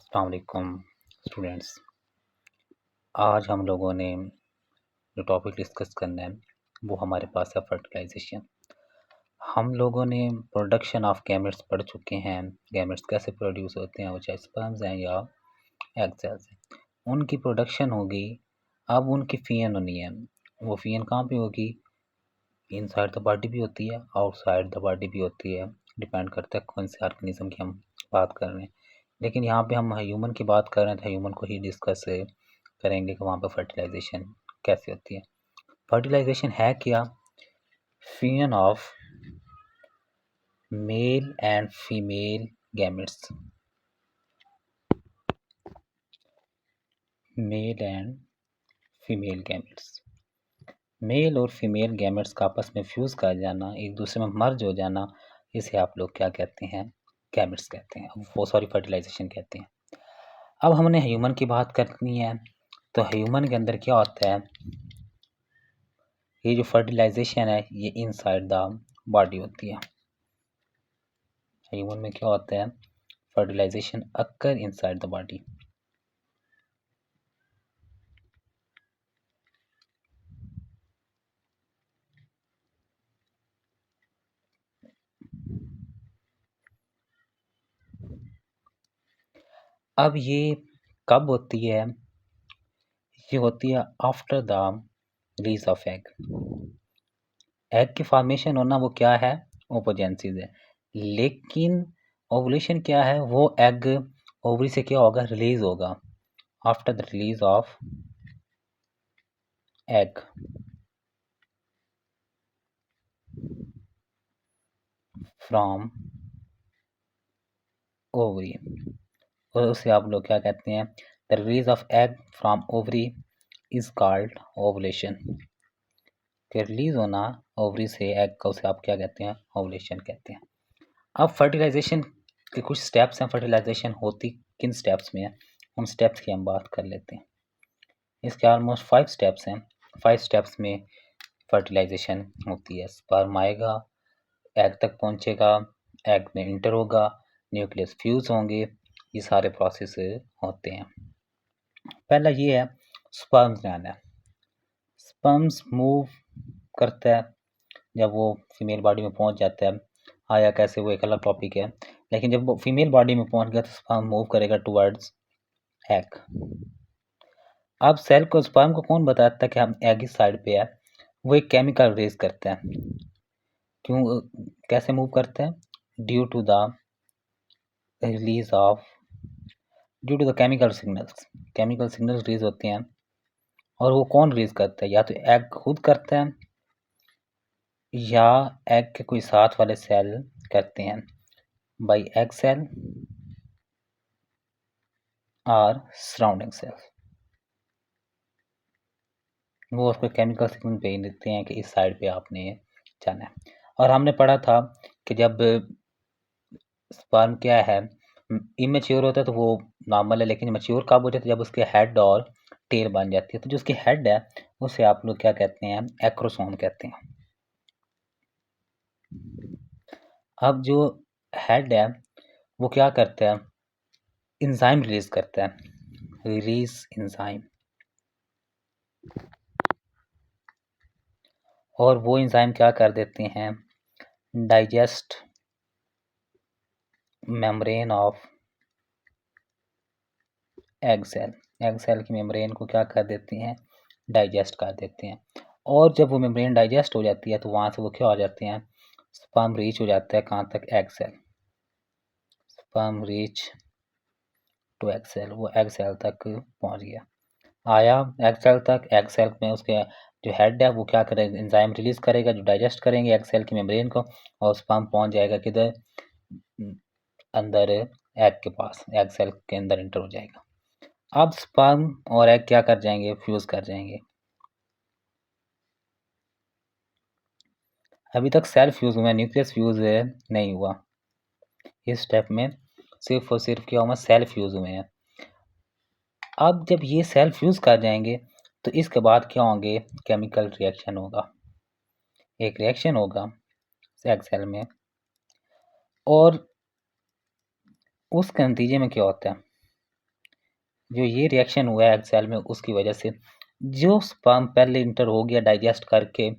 अस्सलाम वालेकुम स्टूडेंट्स। आज हम लोगों ने जो टॉपिक डिस्कस करना है वो हमारे पास है फर्टिलाइजेशन। हम लोगों ने प्रोडक्शन ऑफ गैमेट्स पढ़ चुके हैं। गैमेट्स कैसे प्रोड्यूस होते हैं, वो चाहे स्पर्म्स हैं या एग सेल्स हैं। उनकी प्रोडक्शन होगी, अब उनकी फीन होनी है। वो फीन कहाँ पे होगी? इनसाइड द बॉडी भी होती है, आउटसाइड द बॉडी भी होती है। डिपेंड करता है कौन से ऑर्गेनिज्म की हम बात कर रहे हैं। लेकिन यहाँ पे हम ह्यूमन की बात कर रहे हैं तो ह्यूमन को ही डिस्कस करेंगे कि वहाँ पर फर्टिलाइजेशन कैसे होती है। फर्टिलाइजेशन है क्या? Fusion of male and female gametes. Male and female gametes, male और फीमेल गैमेट्स का आपस में फ्यूज कर जाना, एक दूसरे में मर्ज हो जाना, इसे आप लोग क्या कहते हैं? गैमेट्स कहते हैं। वो सॉरी फर्टिलाइजेशन कहते हैं। अब हमने ह्यूमन की बात करनी है तो ह्यूमन के अंदर क्या होता है? ये जो फर्टिलाइजेशन है ये इनसाइड द बॉडी होती है। ह्यूमन में क्या होता है? Fertilisation occur inside the body. अब ये कब होती है? ये होती है after the release of egg. Egg की फॉर्मेशन होना वो क्या है? ओपोजेंसिस है। लेकिन ओवुलेशन क्या है? वो एग ओवरी से क्या होगा? रिलीज होगा। After the release of egg from ovary, और उसे आप लोग क्या कहते हैं? The release of egg from ovary is called ovulation. के रिलीज होना ओवरी से एग का, उसे आप क्या कहते हैं? ओवुलेशन कहते हैं। अब फर्टिलाइजेशन के कुछ स्टेप्स हैं। फर्टिलाइजेशन होती किन स्टेप्स में है, उन स्टेप्स की हम बात कर लेते हैं। इसके ऑलमोस्ट 5 स्टेप्स हैं। 5 स्टेप्स में फर्टिलाइजेशन होती है। स्पर्म आएगा, एग तक पहुंचेगा, एग में इंटर होगा, न्यूक्लियस फ्यूज होंगे, ये सारे प्रोसेस होते हैं। पहला ये है स्पर्म्स में आना है। स्पर्म्स मूव करता है जब वो फीमेल बॉडी में पहुंच जाता है। आया कैसे वो एक अलग टॉपिक है, लेकिन जब वो फीमेल बॉडी में पहुंच गया तो स्पर्म मूव करेगा टुवर्ड्स एग। अब सेल को, स्पर्म को कौन बताता है कि हम एग इस साइड पे है? वो एक केमिकल रिलीज करता है। क्यों, कैसे मूव करता है? Due to the release of, due to the chemical signals. Chemical signals release होते हैं, और वो कौन रिलीज करता है? या तो एग खुद करता है या एग के कोई साथ वाले सेल करते हैं, बाय एग सेल और सराउंडिंग सेल। वो उसको केमिकल सिग्नल भेज देते हैं कि इस साइड पे आपने जाना है। और हमने पढ़ा था कि जब स्पर्म क्या है, इमेच्योर होता है तो वो नॉर्मल है, लेकिन मैच्योर कब हो जाता है? जब उसके हेड और टेल बन जाती है। तो जो उसकी हेड है उसे आप लोग क्या कहते हैं? एक्रोसोम कहते हैं। अब जो हेड है वो क्या करता है? इंजाइम रिलीज करता है, रिलीज इंजाइम। और वो इंजाइम क्या कर देते हैं? Digest membrane of egg cell. Egg cell की मेम्ब्रेन को क्या कर देते हैं? डाइजेस्ट कर देते हैं। और जब वो मेम्ब्रेन डाइजेस्ट हो जाती है तो वहाँ से वो क्या हो जाते हैं? स्पर्म रीच हो जाता है कहाँ तक? Egg cell. Sperm reach to egg cell, वो एग सेल तक पहुँच गया। आया एग सेल तक, एग सेल में उसके जो हेड है वो क्या करेगा? एंजाइम रिलीज करेगा जो डाइजेस्ट करेंगे एग सेल की मेम्ब्रेन को, और स्पर्म पहुँच जाएगा किधर? अंदर एग के पास, एग सेल के अंदर इंटर हो जाएगा। अब स्पर्म और एग क्या कर जाएंगे? फ्यूज कर जाएंगे। अभी तक सेल फ्यूज हुआ, न्यूक्लियस फ्यूज नहीं हुआ। इस स्टेप में सिर्फ और सिर्फ क्या हुआ? सेल फ्यूज हुए हैं। अब जब ये सेल फ्यूज कर जाएंगे तो इसके बाद क्या होंगे? केमिकल रिएक्शन होगा। एक रिएक्शन होगा एग सेल में, और उसके नतीजे में क्या होता है? जो ये रिएक्शन हुआ है एग सेल में उसकी वजह से जो स्पर्म पहले इंटर हो गया डाइजेस्ट करके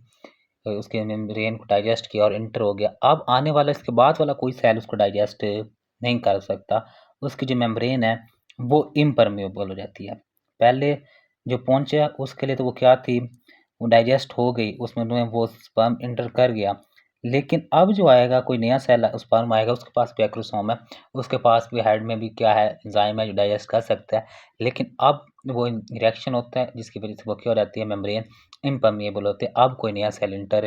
उसके मेम्ब्रेन को डाइजेस्ट किया और इंटर हो गया, अब आने वाला इसके बाद वाला कोई सेल उसको डाइजेस्ट नहीं कर सकता। उसकी जो मेम्ब्रेन है वो इम्परमेबल हो जाती है। पहले जो पहुंचा उसके लिए तो वो क्या थी, वो डाइजेस्ट हो गई, उसमें वो स्पर्म इंटर कर गया। लेकिन अब जो आएगा कोई नया सेल स्पर्म आएगा, उसके पास भी एक्रोसोम है, उसके पास भी हेड में भी क्या है, एंजाइम है जो डाइजेस्ट कर सकता है। लेकिन अब वो रिएक्शन होता है जिसकी वजह से वो क्या हो जाती है, मेम्ब्रेन इम्परमेबल होते हैं। अब कोई नया सेल इंटर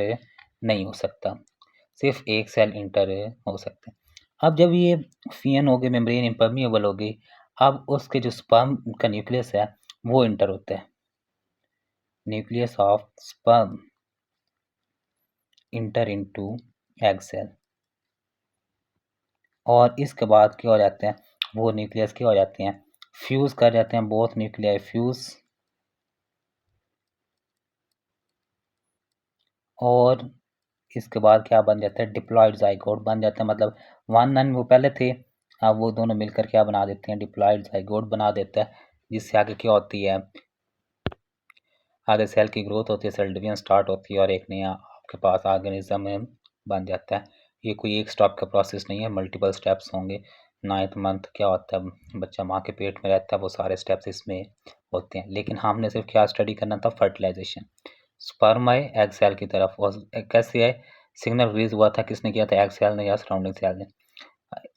नहीं हो सकता, सिर्फ एक सेल इंटर हो सकता है। अब जब ये फियन हो गई, मेम्ब्रेन इम्परमेबल हो गई, अब उसके जो स्पर्म का न्यूक्लियस है वो इंटर होता है। Nucleus of sperm enter into egg cell, और इसके बाद क्या हो जाते हैं, वो न्यूक्लियस क्या हो जाते हैं, फ्यूज कर जाते हैं, बोथ न्यूक्लियाई फ्यूज, और इसके बाद क्या बन जाता है, डिप्लॉयड जाइगोट बन जाता है। मतलब वन एंड वो पहले थे, अब वो दोनों मिलकर क्या बना देते हैं, डिप्लॉयड जाइगोट बना देता है, जिससे आगे क्या होती है, आगे सेल की ग्रोथ होती है, सेल डिवीजन स्टार्ट होती है और एक नया आपके पास ऑर्गेनिज्म बन जाता है। ये कोई एक स्टेप का प्रोसेस नहीं है, मल्टीपल स्टेप्स होंगे। 9th मंथ क्या होता है, बच्चा माँ के पेट में रहता है, वो सारे स्टेप्स इसमें होते हैं। लेकिन हमने सिर्फ क्या स्टडी करना था, फर्टिलाइजेशन। स्पर्म आए एग सेल की तरफ, और कैसे आए, सिग्नल रिलीज हुआ था, किसने किया था, एग सेल ने या सराउंडिंग सेल ने।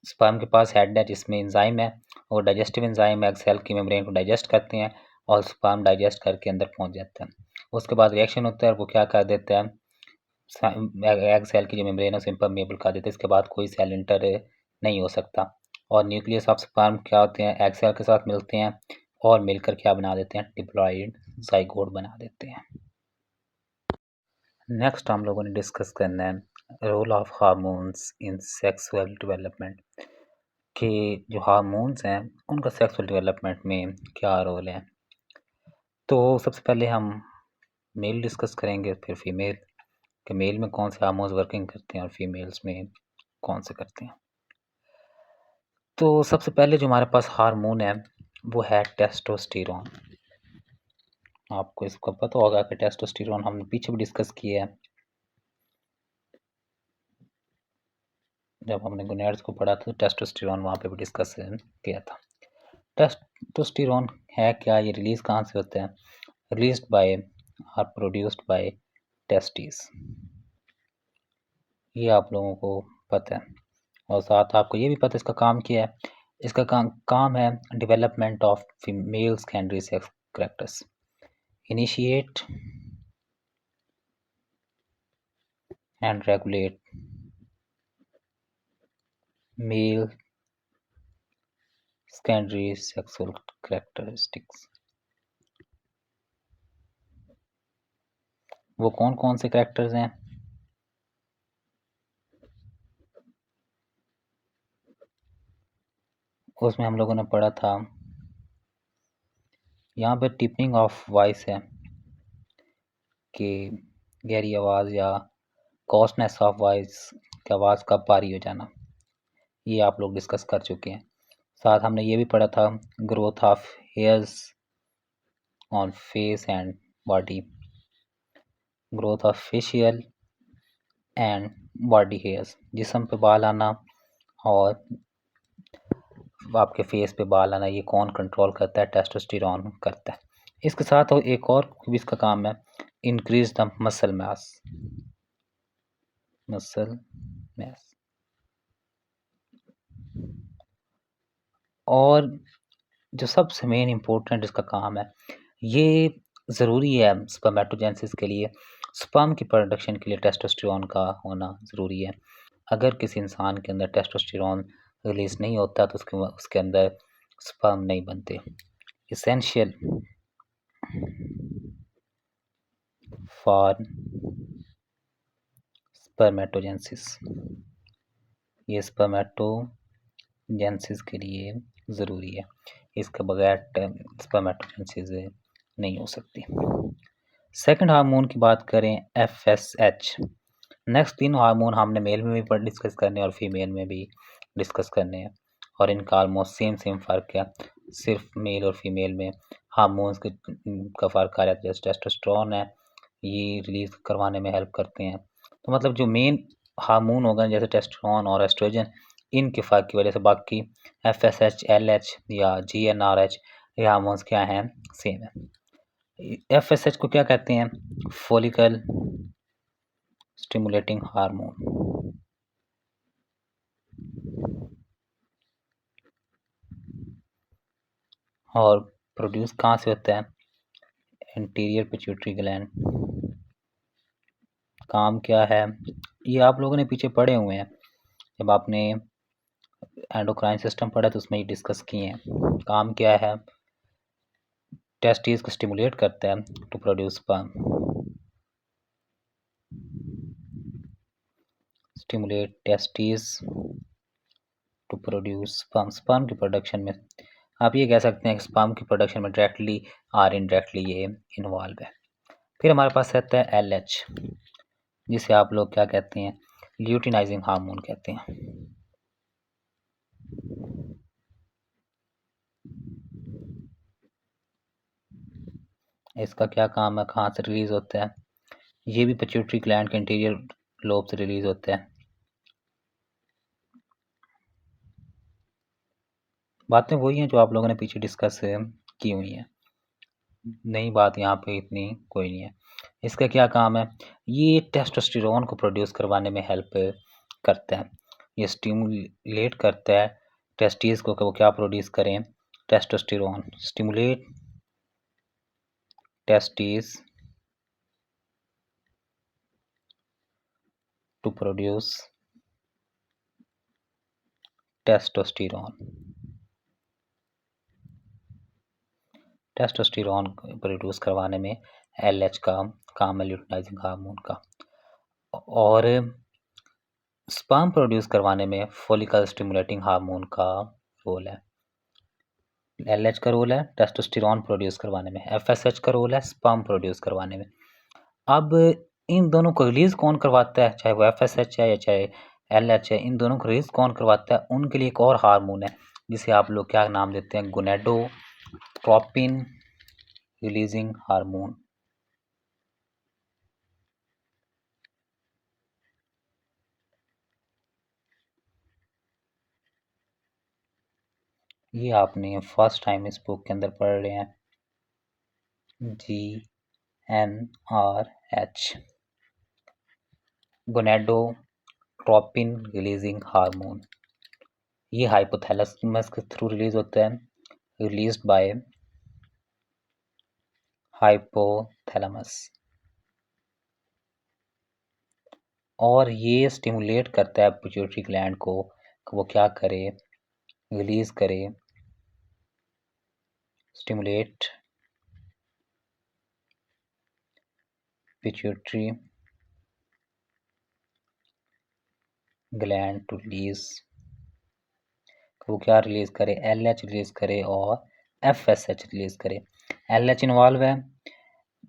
स्पर्म के पास हेड है जिसमें एंजाइम है, और डाइजेस्टिव एंजाइम एग सेल की मेम्ब्रेन को डाइजेस्ट करते हैं, और स्पर्म डाइजेस्ट करके अंदर पहुंच जाता है। उसके बाद रिएक्शन होता है, वो क्या कर देता है, एग सेल की जो मेम्ब्रेन है उसे इम्परमेबल कर देता है। इसके बाद कोई सेल इंटर नहीं हो सकता, और न्यूक्लियस ऑफ स्पर्म क्या होते हैं, एग सेल के साथ मिलते हैं और मिलकर क्या बना देते हैं, डिप्लॉयड जाइगोट बना देते हैं। नेक्स्ट हम लोगों ने डिस्कस करना है role of hormones in sexual development, कि जो हार्मोन्स हैं उनका सेक्सुअल डेवलपमेंट में क्या रोल है। तो सबसे पहले हम मेल डिस्कस करेंगे, फिर फीमेल, कि मेल में कौन से हार्मोन्स वर्किंग करते हैं और फीमेल्स में कौन से करते हैं। तो सबसे पहले जो हमारे पास हार्मोन है वो है टेस्टोस्टेरोन। आपको इसको पता होगा कि टेस्टोस्टेरोन हमने पीछे भी डिस्कस किया है, जब हमने गोनैड्स को पढ़ा था टेस्टोस्टेरोन वहाँ पे भी डिस्कस किया था। टेस्टोस्टेरोन है क्या, ये रिलीज कहाँ से होता है, released by or produced by testis, ये आप लोगों को पता है। और साथ आपको ये भी पता है इसका काम क्या है, इसका काम है development of female secondary sex characters, initiate and regulate male secondary sexual characteristics. वो कौन कौन से कैरेक्टर्स हैं, उसमें हम लोगों ने पढ़ा था, यहाँ पे टिपनिंग ऑफ वॉइस है कि गहरी आवाज़ या कॉस्टनेस ऑफ वॉइस की आवाज़ का भारी हो जाना, ये आप लोग डिस्कस कर चुके हैं। साथ हमने ये भी पढ़ा था growth of hairs on face and body, growth of facial and body hairs, जिस्म पे बाल आना और आपके फेस पे बाल आना, ये कौन कंट्रोल करता है, टेस्टोस्टेरोन करता है। इसके साथ एक और भी इसका काम है, increase the muscle mass, muscle mass. और जो सबसे मेन इम्पोर्टेंट इसका काम है, ये ज़रूरी है स्पर्मेटोजेनेसिस के लिए, स्पर्म की प्रोडक्शन के लिए टेस्टोस्टेरोन का होना ज़रूरी है। अगर किसी इंसान के अंदर टेस्टोस्टेरोन रिलीज नहीं होता तो उसके अंदर स्पर्म नहीं बनते। इसेंशियल फॉर स्पर्मेटोजेनेसिस, ये स्पर्मेटोजेनेसिस के लिए ज़रूरी है, इसके बगैर स्पर्मेटोजेनेसिस नहीं हो सकती। सेकंड हार्मोन की बात करें, FSH। नेक्स्ट 3 हार्मोन हमने मेल में भी डिस्कस करने और फीमेल में भी डिस्कस करने हैं, और इनका ऑलमोस्ट सेम फ़र्क है। सिर्फ मेल और फीमेल में हार्मोन्स का फ़र्क आ जाता है। जैसे टेस्टोस्टेरोन है, ये रिलीज़ करवाने में हेल्प करते हैं। तो मतलब जो मेन हार्मोन होगा जैसे टेस्टोस्टेरोन और एस्ट्रोजन, इनके फ़र्क की वजह से बाकी एफएसएच, एलएच या जीएनआरएच ये हार्मोन्स क्या हैं, सेम है। एफएसएच को क्या कहते हैं? Follicle stimulating hormone. और प्रोड्यूस कहाँ से होता है? Anterior pituitary gland. काम क्या है? ये आप लोगों ने पीछे पढ़े हुए हैं, जब आपने एंडोक्राइन सिस्टम पढ़ा तो उसमें ही डिस्कस किए हैं। काम क्या है? टेस्टिस को स्टिमुलेट करता है to produce sperm. Stimulate testis to produce sperm. Sperm की प्रोडक्शन में आप ये कह सकते हैं कि स्पर्म की प्रोडक्शन में डायरेक्टली और इनडायरेक्टली ये इन्वॉल्व है। फिर हमारे पास रहता है एलएच, जिसे आप लोग क्या कहते हैं? ल्यूटिनाइजिंग हार्मोन कहते हैं। इसका क्या काम है? कहाँ से रिलीज होता है? ये भी पिट्यूटरी ग्लैंड के इंटीरियर लोब से रिलीज होता है। बातें वही हैं जो आप लोगों ने पीछे डिस्कस की हुई हैं, नई बात यहाँ पे इतनी कोई नहीं है। इसका क्या काम है? ये टेस्टोस्टेरोन को प्रोड्यूस करवाने में हेल्प करता है। ये स्टिमुलेट करता है टेस्टिस को कि वो क्या प्रोड्यूस करें? Testosterone. Stimulate testis to produce testosterone. Testosterone produce करवाने में एलएच का काम है, ल्यूटिनाइजिंग हार्मोन का। और स्पर्म प्रोड्यूस करवाने में फॉलिकल स्टिमुलेटिंग हार्मोन का रोल है। एलएच का रोल है टेस्टोस्टेरोन प्रोड्यूस करवाने में, एफएसएच का रोल है स्पर्म प्रोड्यूस करवाने में। अब इन दोनों को रिलीज कौन करवाता है? चाहे वो एफएसएच है या चाहे एलएच है, इन दोनों को रिलीज कौन करवाता है? उनके लिए एक और हार्मोन है जिसे आप लोग क्या नाम देते हैं? Gonadotropin releasing hormone. ये आपने फर्स्ट टाइम इस बुक के अंदर पढ़ रहे हैं, GnRH, गोनेडोट्रोपिन रिलीजिंग हार्मोन। ये हाइपोथैलेमस के थ्रू रिलीज होता है, रिलीज्ड बाय हाइपोथैलेमस। और ये स्टिमुलेट करता है पिट्यूटरी ग्लैंड को कि वो क्या करे? रिलीज करे, stimulate pituitary gland to release, वो क्या रिलीज करे? एलएच रिलीज करे और एफएसएच रिलीज करे। एलएच इन्वॉल्व है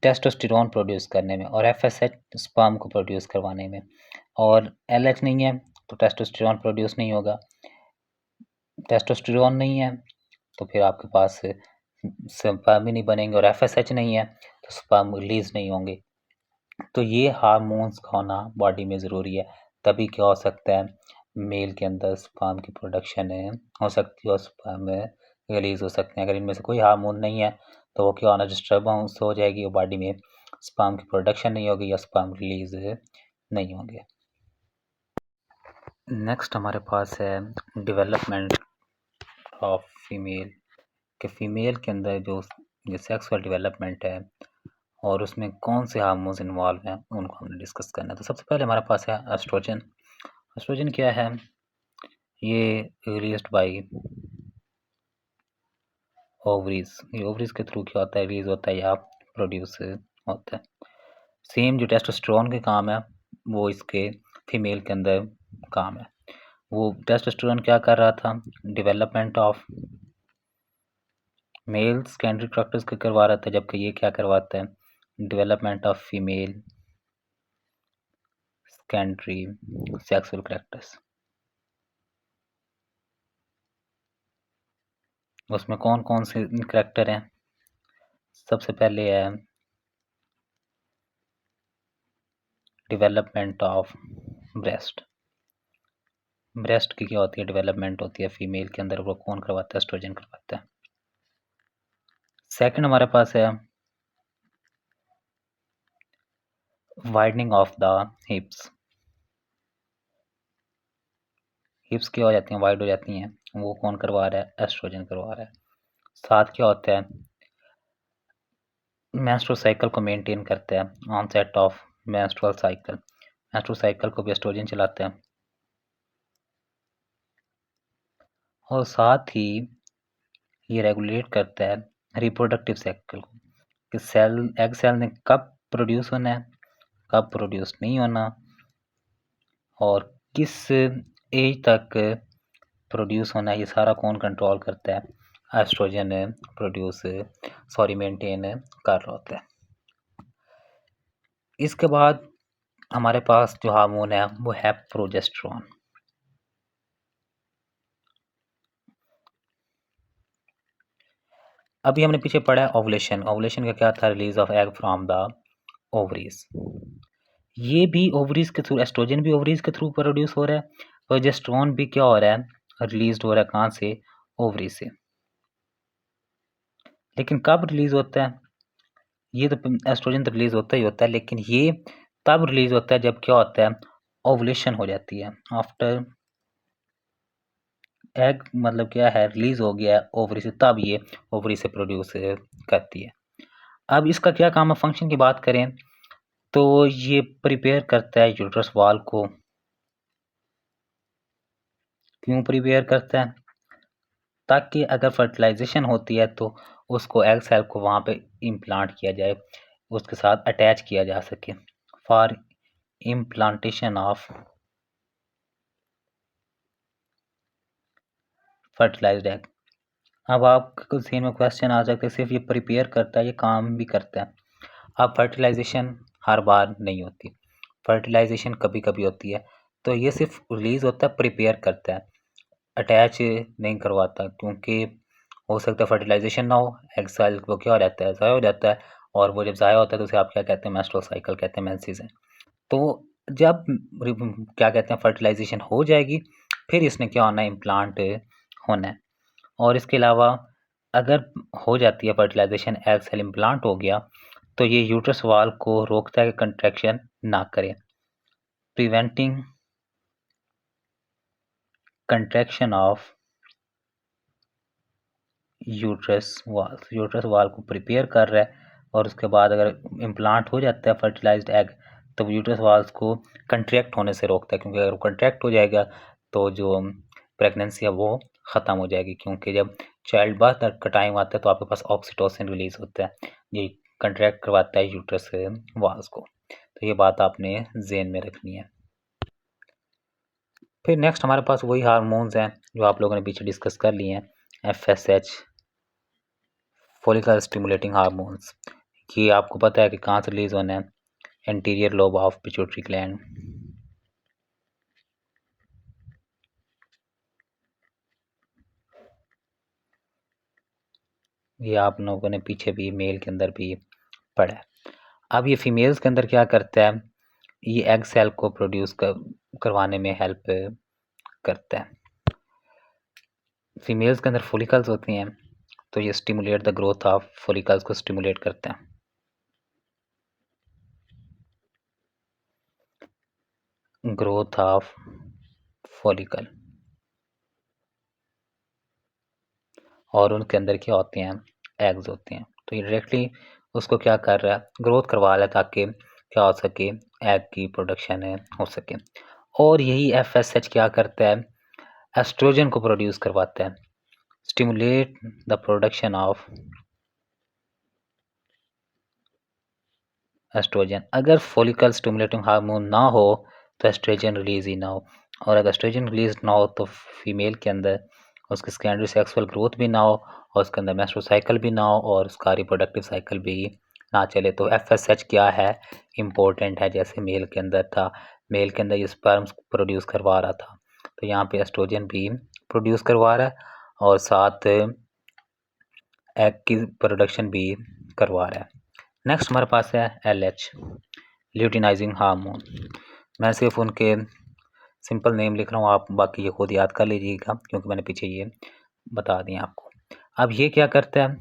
टेस्टोस्टेरोन प्रोड्यूस करने में और एफएसएच स्पर्म को प्रोड्यूस करवाने में। और एलएच नहीं है तो टेस्टोस्टेरोन प्रोड्यूस नहीं होगा, टेस्टोस्टेरोन नहीं है तो फिर आपके पास स्पर्म भी नहीं बनेंगे, और एफएसएच नहीं है तो स्पर्म रिलीज नहीं होंगे। तो ये हार्मोन्स का होना बॉडी में ज़रूरी है, तभी क्या हो सकता है? मेल के अंदर स्पर्म की प्रोडक्शन हो सकती है और स्पर्म रिलीज हो सकते हैं। अगर इनमें से कोई हार्मोन नहीं है तो वो क्या होना? डिस्टर्बेंस हो जाएगी और बॉडी में स्पर्म की प्रोडक्शन नहीं होगी या स्पर्म रिलीज नहीं होंगे। नेक्स्ट हमारे पास है डेवलपमेंट ऑफ फीमेल, कि फीमेल के अंदर जो सेक्सुअल डेवलपमेंट है और उसमें कौन से हार्मोन्स इन्वॉल्व हैं उनको हमने डिस्कस करना है। तो सबसे पहले हमारे पास है एस्ट्रोजन। एस्ट्रोजन क्या है? ये रिलीज्ड बाय ओवरीज। ये ओवरीज के थ्रू क्या होता है? रिलीज होता है या प्रोड्यूस होता है। सेम जो टेस्टोस्टेरोन के काम है वो इसके फीमेल के अंदर काम है। वो टेस्टोस्टेरोन क्या कर रहा था? Development of male secondary characters को करवा रहा था, जबकि ये क्या करवाता है? Development of female secondary sexual characters. उसमें कौन कौन से करैक्टर हैं? सबसे पहले है डेवलपमेंट ऑफ ब्रेस्ट। ब्रेस्ट की क्या होती है? डेवलपमेंट होती है फीमेल के अंदर, वो कौन करवाता है? एस्ट्रोजन करवाता है। सेकंड हमारे पास है वाइडनिंग ऑफ द हिप्स। हिप्स क्या हो जाती हैं? वाइड हो जाती हैं, वो कौन करवा रहा है? एस्ट्रोजन करवा रहा है। साथ क्या होता है? मेंस्ट्रुअल साइकिल को मेंटेन करता है, onset of menstrual cycle. Menstrual cycle को भी एस्ट्रोजन चलाता है। और साथ ही ये रेगुलेट करता है रिप्रोडक्टिव साइकिल को, कि सेल एग सेल ने कब प्रोड्यूस होना है, कब प्रोड्यूस नहीं होना, और किस एज तक प्रोड्यूस होना है, ये सारा कौन कंट्रोल करता है? एस्ट्रोजन मेंटेन कर रहा होता है। इसके बाद हमारे पास जो हार्मोन है वो है प्रोजेस्टेरोन। अभी हमने पीछे पढ़ा है ओवुलेशन। ओवुलेशन का क्या था? Release of egg from the ovaries. ये भी ओवरीज के थ्रू, एस्ट्रोजन भी ओवरीज के थ्रू प्रोड्यूस हो रहा है, प्रोजेस्टेरोन भी क्या हो रहा है? रिलीज हो रहा है। कहाँ से? ओवरी से। लेकिन कब रिलीज होता है? ये तो एस्ट्रोजन तो रिलीज होता ही होता है, लेकिन ये तब रिलीज होता है जब क्या होता है? ओवुलेशन हो जाती है। आफ्टर एग मतलब क्या है? रिलीज हो गया है ओवरी से, तब ये ओवरी से प्रोड्यूस करती है। अब इसका क्या काम है? फंक्शन की बात करें तो ये प्रिपेयर करता है यूट्रस वॉल को। क्यों प्रिपेयर करता है? ताकि अगर फर्टिलाइजेशन होती है तो उसको एग सेल को वहाँ पे इम्प्लांट किया जाए, उसके साथ अटैच किया जा सके, for implantation of fertilised egg. अब आपको सीन में क्वेश्चन आ सकते हैं, सिर्फ ये प्रिपेयर करता है, ये काम भी करता है? अब फर्टिलाइजेशन हर बार नहीं होती, फर्टिलाइजेशन कभी कभी होती है, तो ये सिर्फ रिलीज होता है, प्रिपेयर करता है, अटैच नहीं करवाता, क्योंकि हो सकता है फर्टिलाइजेशन ना हो, एग सेल वो क्या हो जाता है? ज़ाया हो जाता है, और वो जब ज़ाया होता है तो उसे आप क्या कहते हैं? मेंस्ट्रुअल साइकिल कहते हैं, मेंसेस है। तो जब क्या कहते हैं फर्टिलाइजेशन हो जाएगी, फिर इसने क्या होना है? इम्प्लांट होना है। और इसके अलावा अगर हो जाती है फर्टिलाइजेशन, एग सेल इम्प्लांट हो गया, तो ये यूट्रस वॉल को रोकता है कि कंट्रैक्शन ना करे, preventing contraction of uterus wall को प्रिपेयर कर रहा है। और उसके बाद अगर इम्प्लांट हो जाता है फर्टिलाइज्ड एग, तो वो यूट्रस वॉल्स को कंट्रैक्ट होने से रोकता है, क्योंकि अगर वो कंट्रैक्ट हो जाएगा तो जो प्रेगनेंसी है वो ख़त्म हो जाएगी, क्योंकि जब चाइल्ड बर्थ का टाइम आता है तो आपके पास ऑक्सीटोसिन रिलीज होता है, ये कंट्रैक्ट करवाता है यूट्रस वॉल्स को। तो ये बात आपने जेन में रखनी है। फिर नेक्स्ट हमारे पास वही हार्मोन्स हैं जो आप लोगों ने पीछे डिस्कस कर लिए हैं, FSH, फॉलिकल स्टिमुलेटिंग हार्मोन्स। ये आपको पता है कि कहाँ से रिलीज होना है? Anterior lobe of pituitary gland. ये आप लोगों ने पीछे भी मेल के अंदर भी पढ़ा है। अब ये फीमेल्स के अंदर क्या करता है? ये एग सेल को प्रोड्यूस करवाने में हेल्प करता है। फीमेल्स के अंदर फॉलिकल्स होती हैं, तो ये stimulate the growth of follicles को स्टिमुलेट करते हैं। ग्रोथ ऑफ फॉलिकल, और उनके अंदर क्या होते हैं? एग्स होते हैं। तो ये डायरेक्टली उसको क्या कर रहा है? ग्रोथ करवा रहा है, ताकि क्या हो सके? एग की प्रोडक्शन हो सके। और यही FSH क्या करता है? एस्ट्रोजन को प्रोड्यूस करवाता है, stimulate the production of oestrogen. अगर फॉलिकल स्टिमुलेटिंग हार्मोन ना हो तो एस्ट्रोजन रिलीज ही ना हो, और अगर एस्ट्रोजन रिलीज ना हो तो फीमेल के अंदर उसकी सेकेंडरी सेक्सुअल ग्रोथ भी ना हो, और उसके अंदर मेंस्ट्रुअल साइकिल भी ना हो, और उसका रिप्रोडक्टिव साइकिल भी ना चले। तो FSH क्या है? इम्पोर्टेंट है। जैसे मेल के अंदर था, मेल के अंदर ये स्पर्म्स प्रोड्यूस करवा रहा था, तो यहाँ पे एस्ट्रोजन भी प्रोड्यूस करवा रहा है, और साथ एग की प्रोडक्शन भी करवा रहा है। नेक्स्ट हमारे पास है LH, ल्यूटिनाइजिंग हार्मोन। मैं सिर्फ उनके सिंपल नेम लिख रहा हूँ, आप बाकी ये खुद याद कर लीजिएगा क्योंकि मैंने पीछे ये बता दिया आपको। अब ये क्या करता है,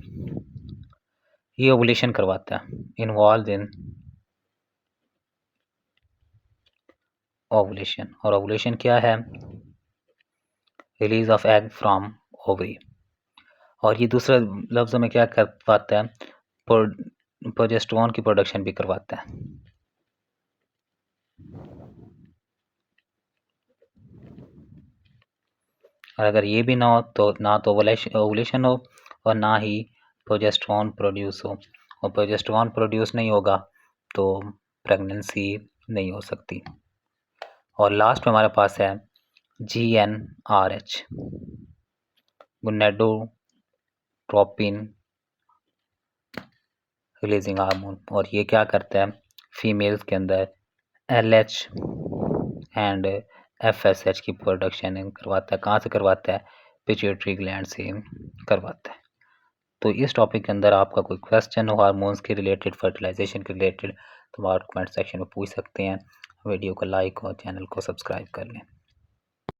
ये ओवुलेशन करवाता है, इन्वॉल्व इन ओवुलेशन। और ओवुलेशन क्या है, release of egg from ovary. और ये दूसरे लफ्ज़ों में क्या करवाता है, प्रोजेस्टेरोन की प्रोडक्शन भी करवाता है। और अगर ये भी ना हो तो ना तो ओवुलेशन हो और ना ही प्रोजेस्टेरोन प्रोड्यूस हो, और प्रोजेस्टेरोन प्रोड्यूस नहीं होगा तो प्रेगनेंसी नहीं हो सकती। और लास्ट में हमारे पास है GnRH, गोनेडोट्रोपिन रिलीजिंग हार्मोन। और ये क्या करता है, फीमेल्स के अंदर LH एंड FSH की प्रोडक्शन करवाता है। कहाँ से करवाता है, पिट्यूटरी ग्लैंड से करवाता है। तो इस टॉपिक के अंदर आपका कोई क्वेश्चन हो हार्मोन्स के रिलेटेड, फर्टिलाइजेशन के रिलेटेड, तो आप कमेंट सेक्शन में पूछ सकते हैं। वीडियो को लाइक और चैनल को सब्सक्राइब कर लें।